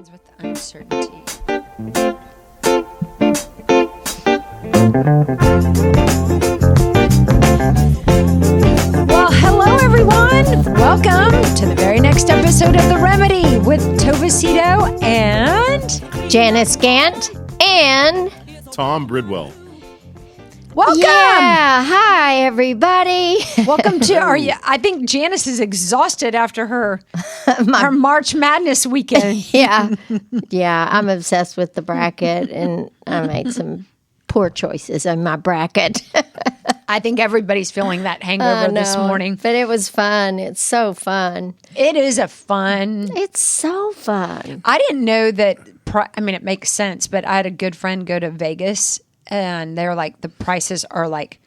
friends with uncertainty. Well, hello everyone. Welcome to the very next episode of The Remedy with Tova Sido and Janice Gaunt and Tom Bridwell. Welcome. Yeah, hi everybody. Welcome to I think Janice is exhausted after her March Madness weekend. Yeah, I'm obsessed with the bracket, and I made some poor choices in my bracket. I think everybody's feeling that hangover this morning. But it was fun. It's so fun. It is fun. It's so fun. I didn't know that. It makes sense, but I had a good friend go to Vegas, and they're like, the prices are like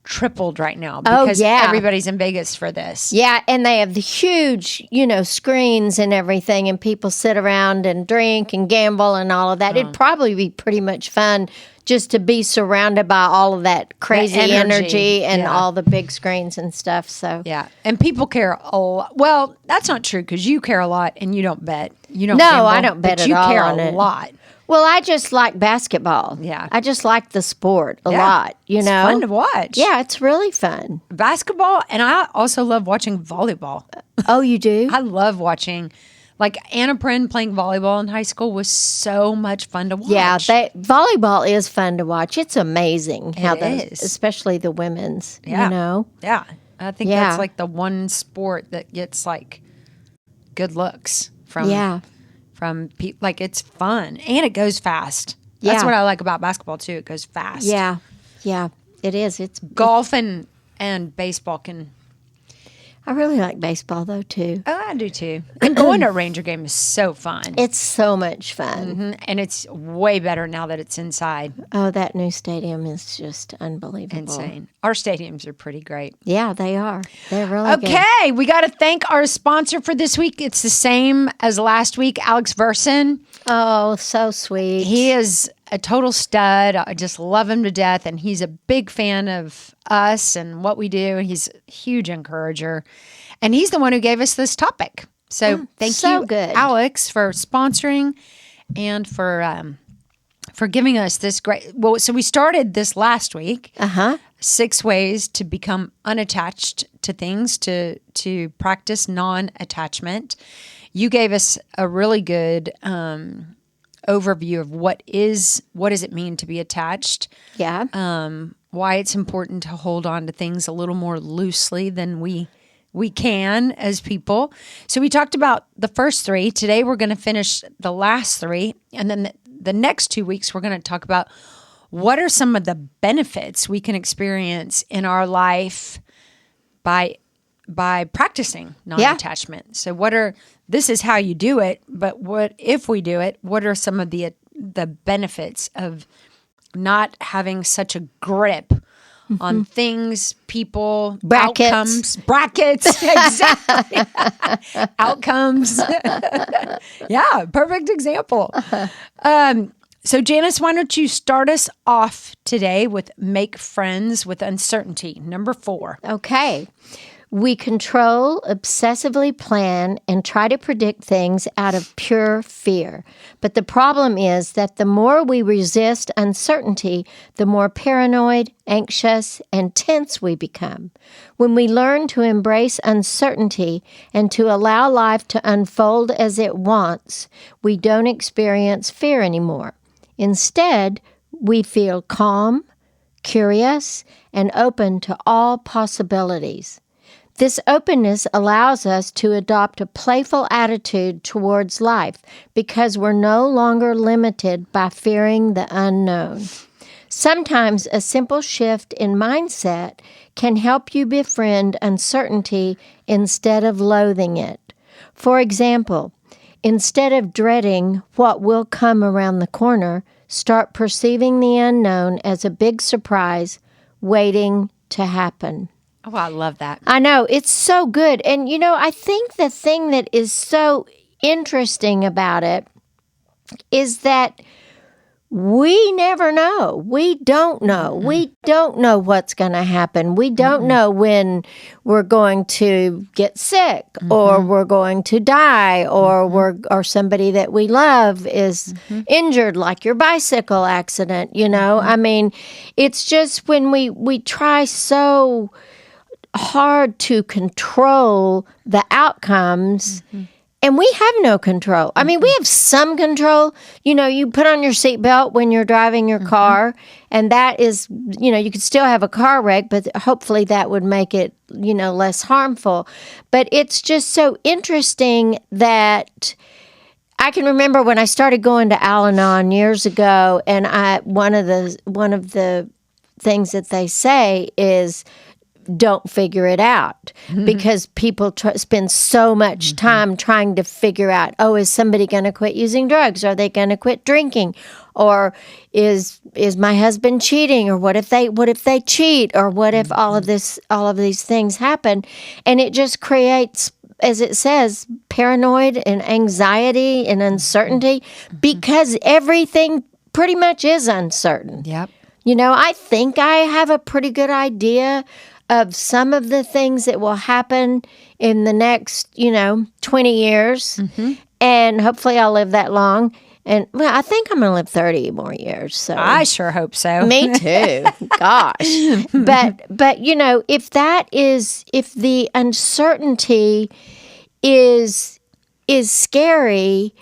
tripled right now because everybody's in Vegas for this. Yeah, and they have the huge, screens and everything, and people sit around and drink and gamble and all of that. It'd probably be pretty much fun just to be surrounded by all of that crazy energy and all the big screens and stuff. So yeah, and people care a lot. Well, that's not true because you care a lot and you don't bet. You don't. No, gamble, I don't bet but at you all care on a it. lot. Well, I just like basketball. Yeah. I just like the sport a lot, It's fun to watch. Yeah, it's really fun. Basketball, and I also love watching volleyball. Oh, you do? I love watching. Like Anna Prin playing volleyball in high school was so much fun to watch. Yeah, volleyball is fun to watch. It's amazing how is. especially the women's, Yeah, I think that's like the one sport that gets like good looks from people. Like it's fun and it goes fast. That's what I like about basketball too. It goes fast. Yeah, it is. It's golf and baseball can. I really like baseball though too. Oh, I do too. And going to a Ranger game is so fun. It's so much fun. Mm-hmm. And it's way better now that it's inside. Oh, that new stadium is just unbelievable. Insane. Our stadiums are pretty great. Yeah, they are. They're really good. Okay, we got to thank our sponsor for this week. It's the same as last week, Alex Verson. Oh, so sweet. He is a total stud. I just love him to death. And he's a big fan of us and what we do. He's a huge encourager. And he's the one who gave us this topic. So thank you, good. Alex, for sponsoring and for giving us this great. Well, so we started this last week. 6 ways to become unattached to things, to practice non-attachment. You gave us a really good overview of what does it mean to be attached. Yeah. Why it's important to hold on to things a little more loosely than we can as people. So we talked about the first 3. Today we're going to finish the last 3. And then the next 2 weeks we're going to talk about what are some of the benefits we can experience in our life by practicing non-attachment. So this is how you do it, but what if we do it? What are some of the benefits of not having such a grip on things, people, outcomes, brackets, exactly, outcomes. Yeah, perfect example. So Janice, why don't you start us off today with make friends with uncertainty, number 4. Okay. We control, obsessively plan, and try to predict things out of pure fear. But the problem is that the more we resist uncertainty, the more paranoid, anxious, and tense we become. When we learn to embrace uncertainty and to allow life to unfold as it wants, we don't experience fear anymore. Instead, we feel calm, curious, and open to all possibilities. This openness allows us to adopt a playful attitude towards life because we're no longer limited by fearing the unknown. Sometimes a simple shift in mindset can help you befriend uncertainty instead of loathing it. For example, instead of dreading what will come around the corner, start perceiving the unknown as a big surprise waiting to happen. Oh, I love that. I know. It's so good. And, I think the thing that is so interesting about it is that we never know. We don't know. We don't know what's going to happen. We don't know when we're going to get sick or we're going to die or somebody that we love is injured, like your bicycle accident, you know. I mean, it's just when we try so hard to control the outcomes. And we have no control. I mean, we have some control. You know, you put on your seatbelt when you're driving your car, and that is, you know, you could still have a car wreck, but hopefully that would make it, you know, less harmful. But it's just so interesting that I can remember when I started going to Al-Anon years ago, and one of the things that they say is, don't figure it out, because people spend so much time trying to figure out, oh, is somebody going to quit using drugs? Are they going to quit drinking? Or is my husband cheating? Or what if they cheat? Or what if all of these things happen? And it just creates, as it says, paranoid and anxiety and uncertainty, because everything pretty much is uncertain. Yep. You know, I think I have a pretty good idea of some of the things that will happen in the next, 20 years. And hopefully I'll live that long. And, well, I think I'm going to live 30 more years. So I sure hope so. Me too. Gosh. But if the uncertainty is scary,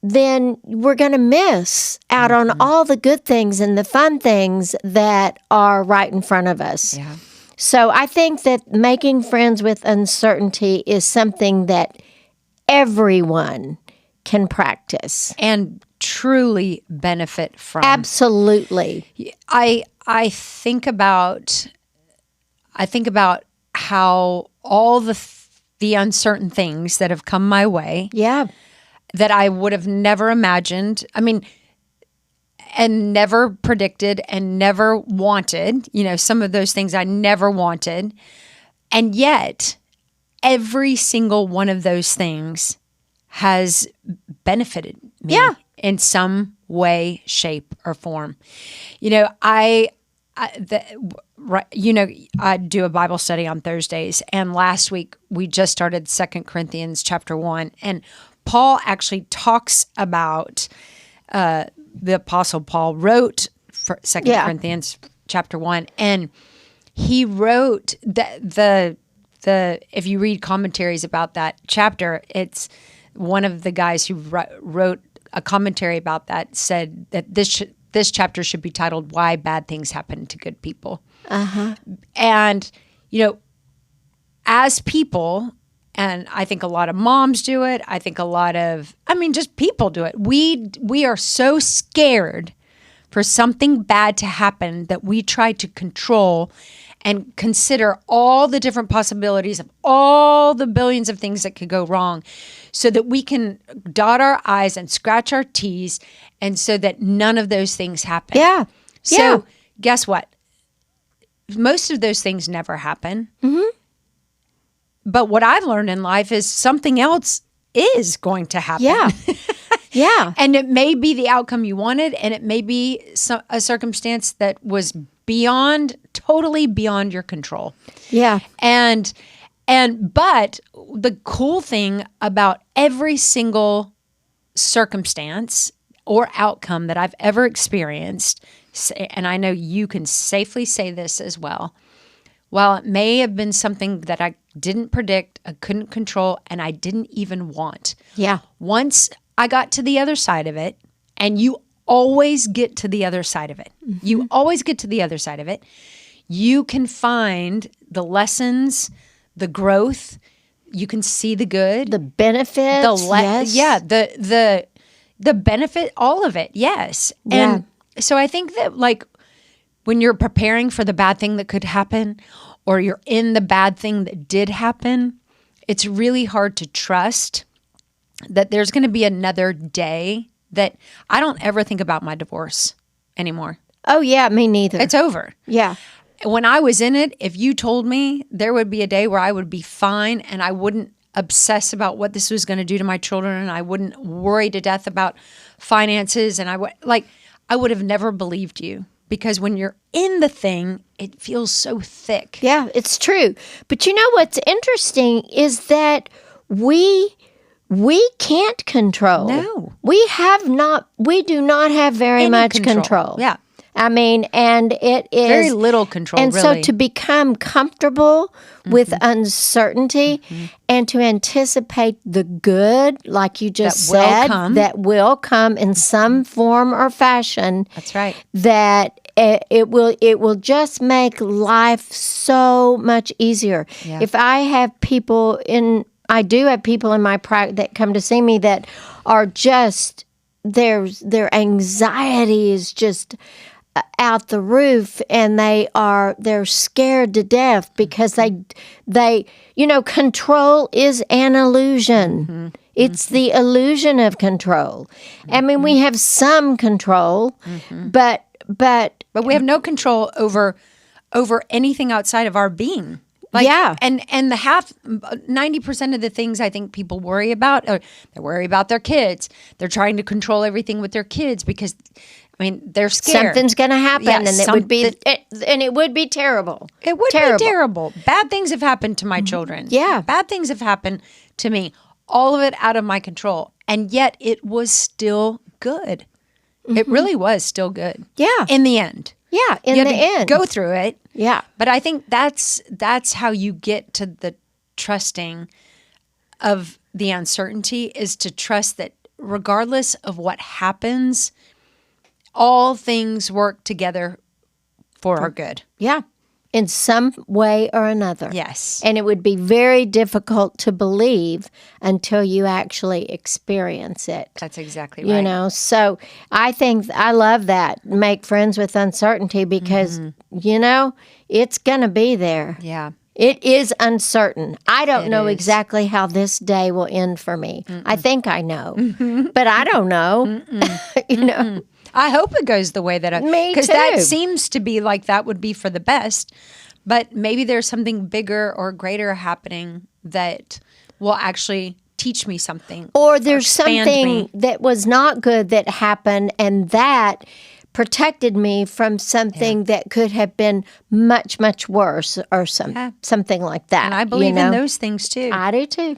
then we're going to miss out on all the good things and the fun things that are right in front of us. Yeah. So I think that making friends with uncertainty is something that everyone can practice And truly benefit from. Absolutely. I think about how all the uncertain things that have come my way Yeah. that I would have never imagined. I mean, and never predicted and never wanted, some of those things I never wanted. And yet, every single one of those things has benefited me in some way, shape, or form. I do a Bible study on Thursdays, and last week we just started 2 Corinthians chapter 1, and Paul actually talks about the Apostle Paul wrote for 2 Corinthians chapter 1, and he wrote the if you read commentaries about that chapter, it's one of the guys who wrote a commentary about that said that this chapter should be titled "Why Bad Things Happen to Good People." And as people. And I think a lot of moms do it. I think just people do it. We are so scared for something bad to happen that we try to control and consider all the different possibilities of all the billions of things that could go wrong so that we can dot our I's and scratch our T's, and so that none of those things happen. Yeah. So guess what? Most of those things never happen. But what I've learned in life is something else is going to happen. Yeah. Yeah. And it may be the outcome you wanted, and it may be a circumstance that was totally beyond your control. Yeah. But the cool thing about every single circumstance or outcome that I've ever experienced, and I know you can safely say this as well, while it may have been something that I didn't predict, I couldn't control, and I didn't even want. Yeah. Once I got to the other side of it, and you always get to the other side of it. You always get to the other side of it. You can find the lessons, the growth. You can see the good, the benefits. The benefit, all of it. Yes. Yeah. And so I think that when you're preparing for the bad thing that could happen, or you're in the bad thing that did happen, it's really hard to trust that there's going to be another day. That I don't ever think about my divorce anymore. Oh, yeah, me neither. It's over. Yeah. When I was in it, if you told me there would be a day where I would be fine and I wouldn't obsess about what this was going to do to my children, and I wouldn't worry to death about finances, and I would have never believed you. Because when you're in the thing, it feels so thick. Yeah, it's true. But you know what's interesting is that we can't control. No. We do not have very Any much control. Yeah. I mean, and it is Very little control, and really. so to become comfortable with uncertainty and to anticipate the good, like you just said, that will come in some form or fashion. That's right. That it will just make life so much easier. Yeah. If I have people I do have people in my practice that come to see me that are just their anxiety is just out the roof, and they're scared to death because they control is an illusion. It's the illusion of control. I mean, we have some control, but we have no control over anything outside of our being. Yeah. And the 90% of the things I think people worry about are they worry about their kids. They're trying to control everything with their kids because, I mean, they're scared. Something's going to happen, Yeah, and it would be terrible. It would be terrible. Bad things have happened to my children. Yeah. Bad things have happened to me. All of it out of my control. And yet it was still good. It really was still good. Yeah. In the end. Yeah, You had to go through it. Yeah. But I think that's how you get to the trusting of the uncertainty, is to trust that regardless of what happens, all things work together for our good. Yeah. In some way or another. Yes. And it would be very difficult to believe until you actually experience it. That's exactly right. You know, so I think I love that. Make friends with uncertainty because, it's going to be there. Yeah. It is uncertain. I don't know exactly how this day will end for me. I think I know, but I don't know. I hope it goes the way that Me because too. that seems to be like that would be for the best. But maybe there's something bigger or greater happening that will actually teach me something. Or there's expand something me. that was not good that happened, and that protected me from something that could have been much, much worse, or something like that. And I believe in those things too. I do too.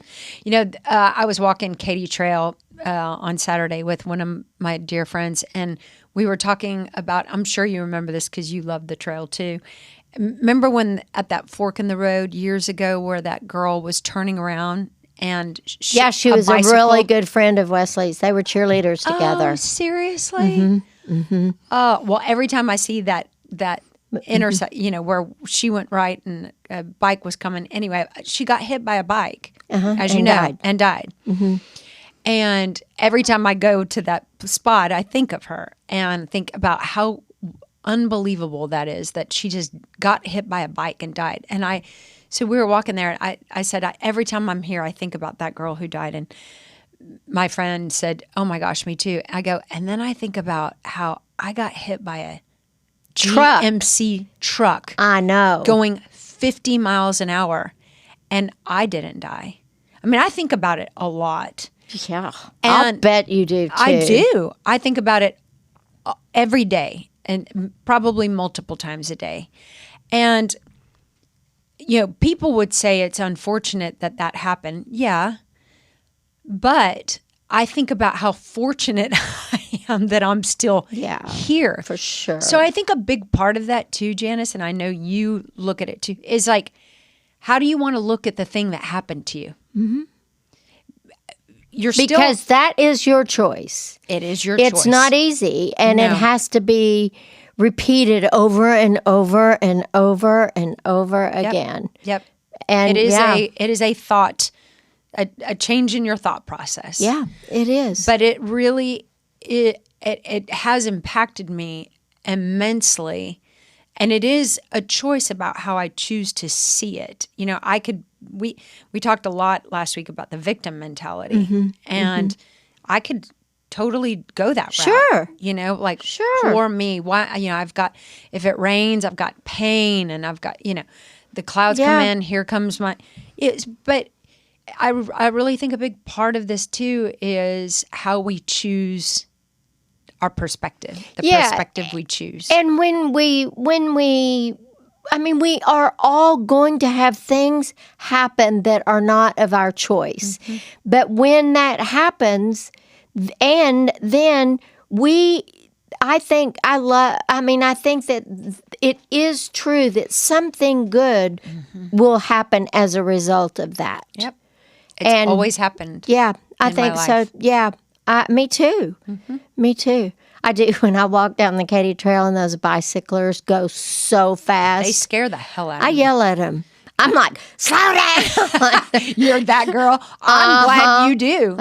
I was walking Katy Trail on Saturday with one of my dear friends, and we were talking about, I'm sure you remember this because you love the trail too. Remember when at that fork in the road years ago where that girl was turning around and she was a really good friend of Wesley's. They were cheerleaders together. Oh, seriously? Well, every time I see that intersection, where she went right and a bike was coming. Anyway, she got hit by a bike, as you know, and died. And every time I go to that spot, I think of her and think about how unbelievable that is that she just got hit by a bike and died. And so we were walking there, and I said, every time I'm here, I think about that girl who died. And my friend said, oh my gosh, me too. I go, and then I think about how I got hit by a GMC truck. I know. Going 50 miles an hour, and I didn't die. I mean, I think about it a lot. Yeah. I'll bet you do too. I do. I think about it every day, and probably multiple times a day. And, people would say it's unfortunate that happened. Yeah. But I think about how fortunate I am that I'm still here. For sure. So I think a big part of that too, Janice, and I know you look at it too, is like, how do you want to look at the thing that happened to you? Mm-hmm. Because that is your choice. It is your choice. It's not easy, and it has to be repeated over and over and over and over again. Yep. And it is a thought, a change in your thought process. Yeah, it is. But it really it has impacted me immensely, and it is a choice about how I choose to see it. We talked a lot last week about the victim mentality, and I could totally go that route. Sure. Poor me. Why? I've got, if it rains, I've got pain, and I've got, the clouds come in. Here comes but I really think a big part of this too is how we choose our perspective, the Yeah. perspective we choose. And we are all going to have things happen that are not of our choice. But when that happens, and then I think that it is true that something good will happen as a result of that. Yep. It's always happened. Yeah, I in think my so. life. Yeah, me too. Me too. I do. When I walk down the Katy Trail and those bicyclers go so fast, They scare the hell out I of me. yell at them. I'm like, slow down. You're that girl. I'm glad you do.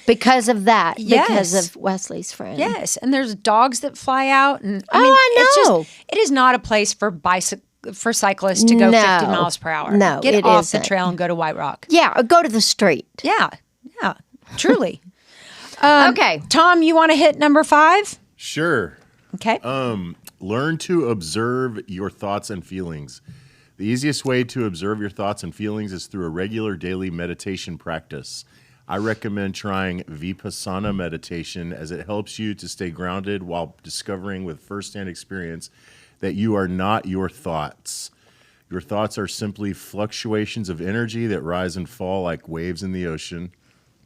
Because of that. Yes. Because of Wesley's friend. Yes, and there's dogs that fly out, and I know. it is not a place for cyclists to go 50 miles per hour. No, Get it off isn't. the trail and go to White Rock. Yeah, or go to the street. Yeah, truly. Okay. Tom, you want to hit number 5? Sure. Okay. Learn to observe your thoughts and feelings. The easiest way to observe your thoughts and feelings is through a regular daily meditation practice. I recommend trying Vipassana meditation as it helps you to stay grounded while discovering with firsthand experience that you are not your thoughts. Your thoughts are simply fluctuations of energy that rise and fall like waves in the ocean.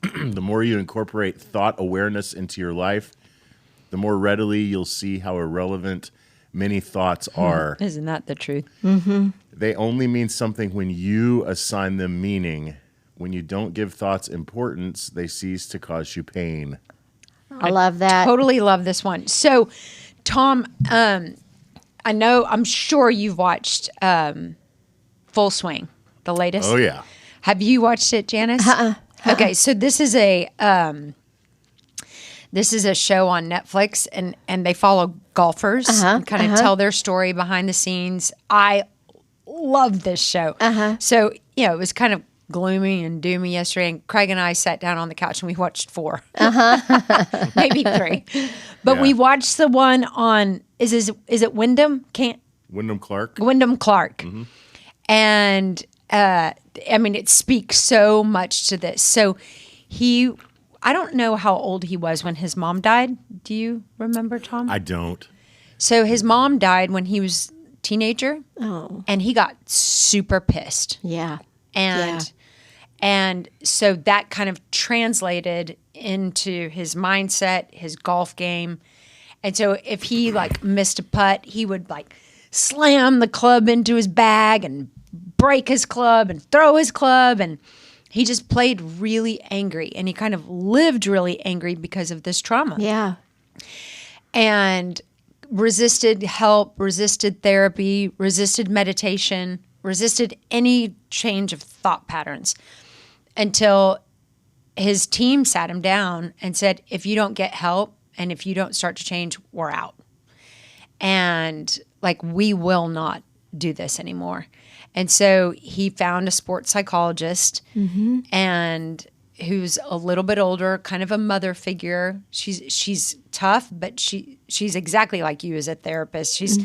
The more you incorporate thought awareness into your life, the more readily you'll see how irrelevant many thoughts are. Isn't that the truth? They only mean something when you assign them meaning. When you don't give thoughts importance, they cease to cause you pain. I love that. Totally love this one. So, Tom, I'm sure you've watched Full Swing, the latest. Oh, yeah. Have you watched it, Janice? Okay, so this is a show on Netflix, and they follow golfers and kind of tell their story behind the scenes. I love this show. So, it was kind of gloomy and doomy yesterday, and Craig and I sat down on the couch and we watched 4. Maybe 3. But we watched the one on, is it Wyndham? Wyndham Clark. Wyndham Clark. And it speaks so much to this. So I don't know how old he was when his mom died. Do you remember, Tom? I don't. So his mom died when he was a teenager. Oh. And he got super pissed. Yeah. And so that kind of translated into his mindset, his golf game. And so if he missed a putt, he would slam the club into his bag and break his club and throw his club. And he just played really angry, and he kind of lived really angry because of this trauma. Yeah. And resisted help, resisted therapy, resisted meditation, resisted any change of thought patterns until his team sat him down and said, if you don't get help and if you don't start to change, we're out. And we will not do this anymore. And so he found a sports psychologist and who's a little bit older, kind of a mother figure. She's tough, but she's exactly like you as a therapist. She's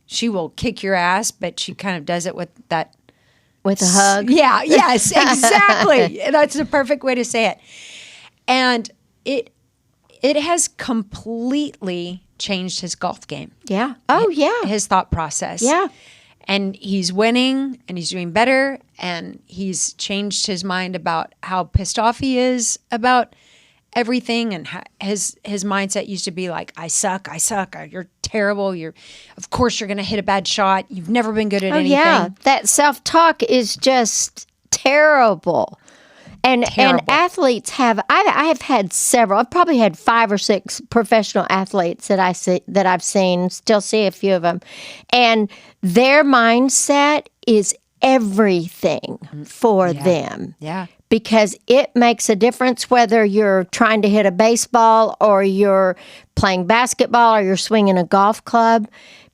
she will kick your ass, but she kind of does it with that. With a hug. Yeah, yes, exactly. That's the perfect way to say it. And it has completely changed his golf game. Yeah. Oh, yeah. His thought process. Yeah. And he's winning and he's doing better, and he's changed his mind about how pissed off he is about everything, and his mindset used to be I suck, you're terrible, of course you're going to hit a bad shot, you've never been good at anything. Yeah, that self-talk is just terrible. And athletes have, I have had several, I've probably had 5 or 6 professional athletes that I've seen, still see a few of them. And their mindset is everything for them. Yeah. Because it makes a difference whether you're trying to hit a baseball or you're playing basketball or you're swinging a golf club.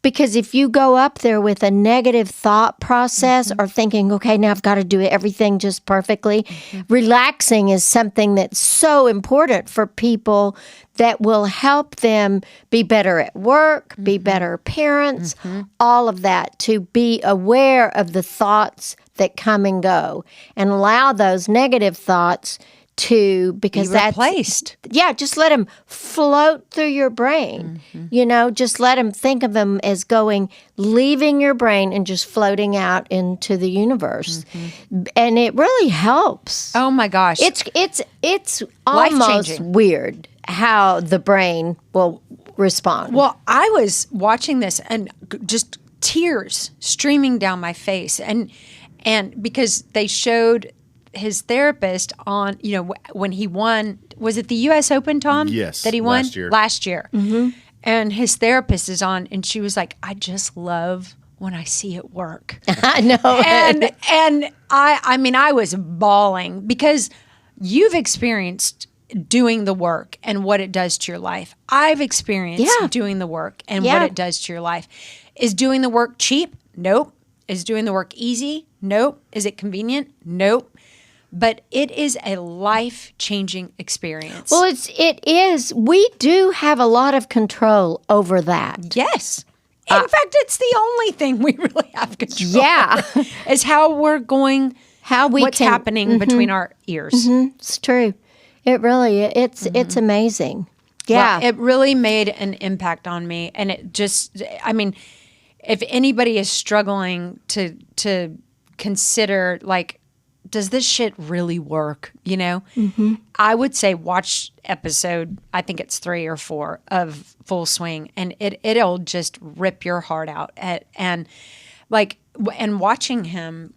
Because if you go up there with a negative thought process or thinking, okay, now I've got to do everything just perfectly, relaxing is something that's so important for people that will help them be better at work, be better parents, all of that, to be aware of the thoughts that come and go and allow those negative thoughts because Be that's replaced. Yeah, just let them float through your brain. Just let them think of them as leaving your brain and just floating out into the universe. And it really helps. Oh my gosh. It's almost Life-changing. weird how the brain will respond. Well, I was watching this and just tears streaming down my face. And because they showed his therapist on, when he won, was it the U.S. Open, Tom? Yes, That he won? last year. And his therapist is on, and she was like, I just love when I see it work. I know. And I was bawling because you've experienced doing the work and what it does to your life. I've experienced doing the work and what it does to your life. Is doing the work cheap? Nope. Is doing the work easy? Nope. Is it convenient? Nope. But it is a life-changing experience. Well, it is. We do have a lot of control over that. Yes. In fact, it's the only thing we really have control Yeah. over, is how we're going, what's happening between our ears. It's true. It really, it's amazing. Yeah. Well, it really made an impact on me. And it just, if anybody is struggling to consider, does this shit really work? I would say watch episode, I think it's 3 or 4 of Full Swing, and it'll just rip your heart out. And watching him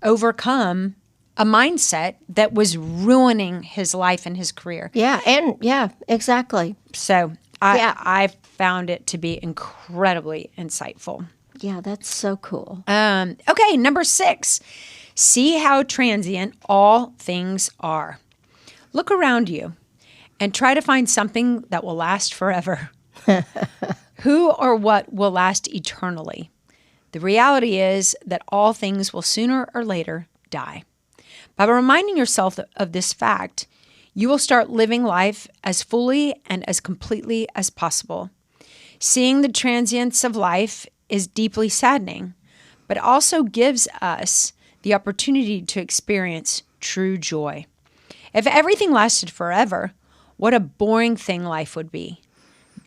overcome a mindset that was ruining his life and his career. Yeah, exactly. So I found it to be incredibly insightful. Yeah, that's so cool. Okay, number 6. See how transient all things are. Look around you and try to find something that will last forever. Who or what will last eternally? The reality is that all things will sooner or later die. By reminding yourself of this fact, you will start living life as fully and as completely as possible. Seeing the transience of life is deeply saddening, but also gives us the opportunity to experience true joy. If everything lasted forever, what a boring thing life would be.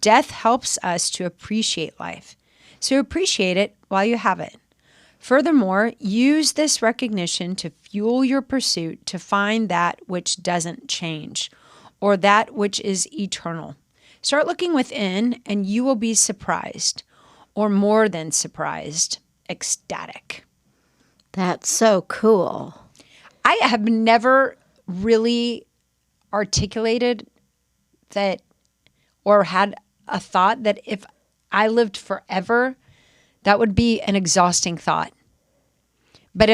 Death helps us to appreciate life, so appreciate it while you have it. Furthermore, use this recognition to fuel your pursuit to find that which doesn't change, or that which is eternal. Start looking within, and you will be surprised, or more than surprised, ecstatic. That's so cool. I have never really articulated that or had a thought that if I lived forever, that would be an exhausting thought. But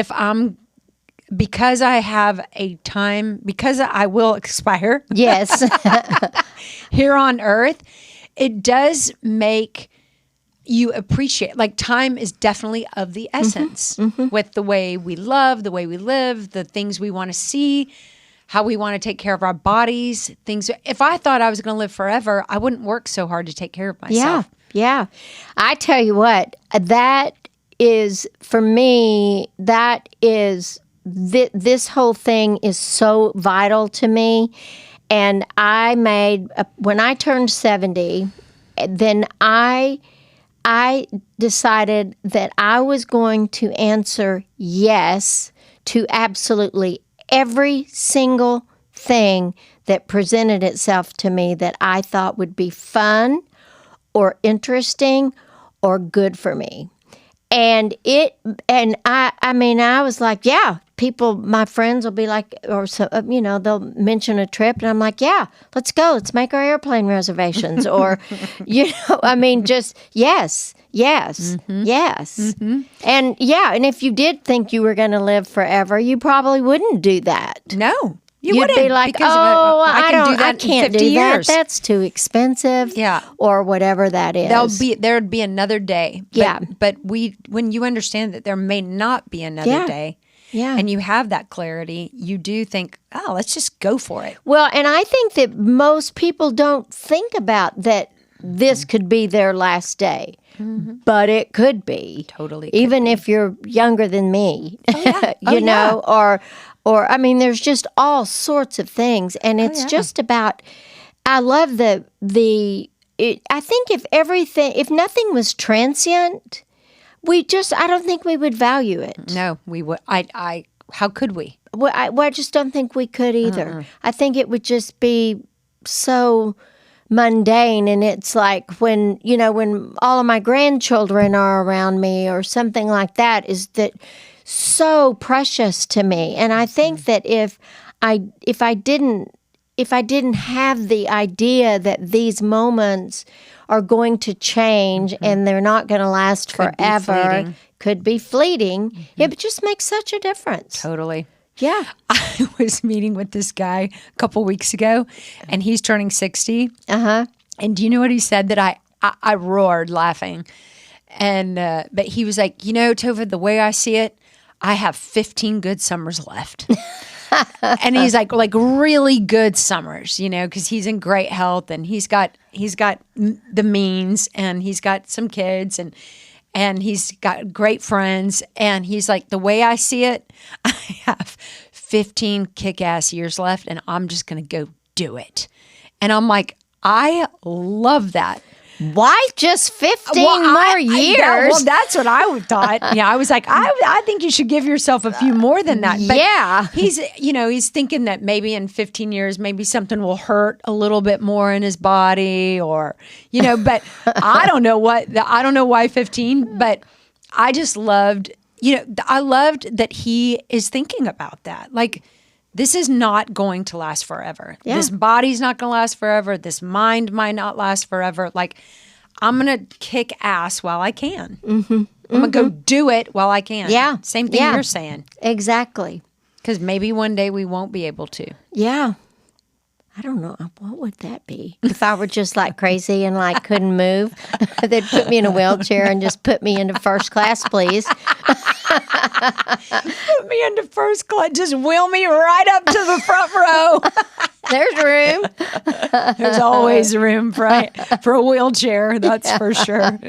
because I have a time, because I will expire Yes. here on earth, it does make you appreciate, time is definitely of the essence with the way we love, the way we live, the things we want to see, how we want to take care of our bodies, things. If I thought I was going to live forever, I wouldn't work so hard to take care of myself. Yeah. I tell you what, that is, for me, that is, this whole thing is so vital to me. And when I turned 70, then I decided that I was going to answer yes to absolutely every single thing that presented itself to me that I thought would be fun or interesting or good for me. And I was like, yeah, my friends will be like, or so, they'll mention a trip, and I'm like, yeah, let's go, let's make our airplane reservations, or, just yes, yes. And and if you did think you were going to live forever, you probably wouldn't do that. No. You'd wouldn't be like, because I can't do years. that. That's too expensive. Yeah. Or whatever that is. There'd be another day. But when you understand that there may not be another day, and you have that clarity, you do think, oh, let's just go for it. Well, and I think that most people don't think about that this could be their last day. But it could be. Totally. Even if you're younger than me, or or I mean, there's just all sorts of things, and it's just about. I love I think if nothing was transient, I don't think we would value it. No, we would. How could we? Well, I just don't think we could either. I think it would just be so mundane, and it's like when all of my grandchildren are around me or something like that, is that so precious to me. And I think that if I didn't have the idea that these moments are going to change and they're not going to last forever, could be fleeting, it just makes such a difference. Totally. Yeah. I was meeting with this guy a couple weeks ago, and he's turning 60. Uh-huh. And do you know what he said that I roared laughing? And but he was like, Tova, the way I see it, I have 15 good summers left. And he's like really good summers, because he's in great health, and he's got the means, and he's got some kids, and he's got great friends. And he's like, the way I see it, I have 15 kick-ass years left, and I'm just going to go do it. And I'm like, I love that. Why just 15 more years? Well, that's what I thought. Yeah, I was like, I think you should give yourself a few more than that. But yeah. He's thinking that maybe in 15 years, maybe something will hurt a little bit more in his body, or, but I don't know why 15, but I just loved, I loved that he is thinking about that. Like, this is not going to last forever. Yeah. This body's not going to last forever. This mind might not last forever. Like, I'm going to kick ass while I can. Mm-hmm. I'm going to go do it while I can. Yeah. Same thing you're saying. Exactly. Because maybe one day we won't be able to. Yeah. I don't know. What would that be? If I were just like crazy and like couldn't move, they'd put me in a wheelchair and just put me into first class, please. Put me into first class. Just wheel me right up to the front row. There's room. There's always room for a wheelchair. That's for sure.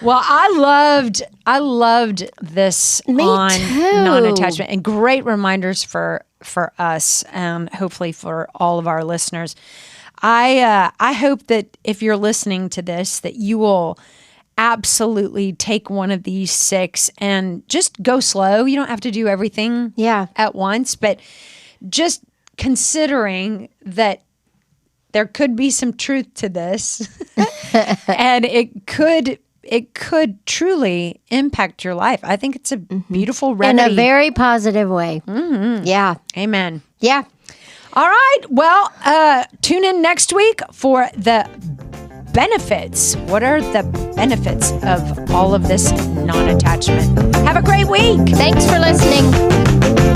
Well, I loved this Me on too. non-attachment, and great reminders for us, and hopefully for all of our listeners. I hope that if you're listening to this, that you will absolutely take one of these 6 and just go slow. You don't have to do everything at once, but just considering that there could be some truth to this, and it could truly impact your life. I think it's a beautiful remedy. In a very positive way. Mm-hmm. Yeah. Amen. Yeah. All right. Well, tune in next week for the benefits. What are the benefits of all of this non-attachment? Have a great week. Thanks for listening.